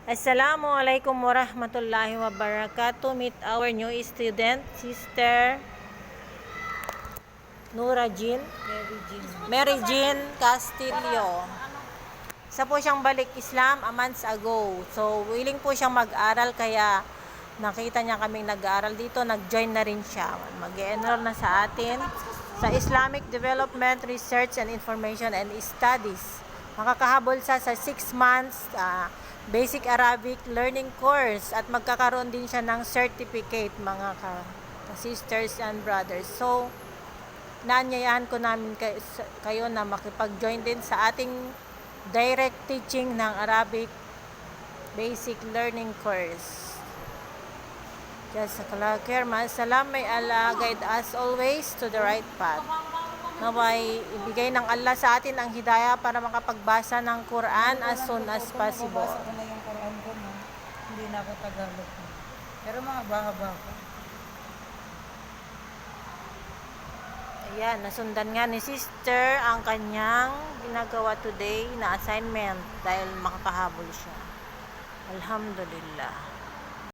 Assalamualaikum warahmatullahi wabarakatuh. Meet our new student, Sister Nura Jean, Mary Jean Castillo. Isa po siyang balik Islam a months ago. So, willing po siyang mag-aral kaya nakita niya kaming nag-aaral dito, nag-join na rin siya. Mag-enroll na sa atin sa Islamic Development Research and Information and Studies. Makakahabol sa 6 months Basic Arabic Learning Course at magkakaroon din siya ng certificate mga sisters and brothers. So, naanyayahan ko namin kayo na makipag-join din sa ating direct teaching ng Arabic Basic Learning Course. Jazakallah khair. Salam, may Allah guide us always to the right path. Naway ibigay ng Allah sa atin ang hidayah para makapagbasa ng Quran as soon as possible. Nabasa ko na yung Quran ko, no? Hindi na ako Tagalog. Pero mga bahaba ko. Ayan, nasundan nga ni Sister ang kanyang ginagawa today na assignment dahil makakahabol siya. Alhamdulillah.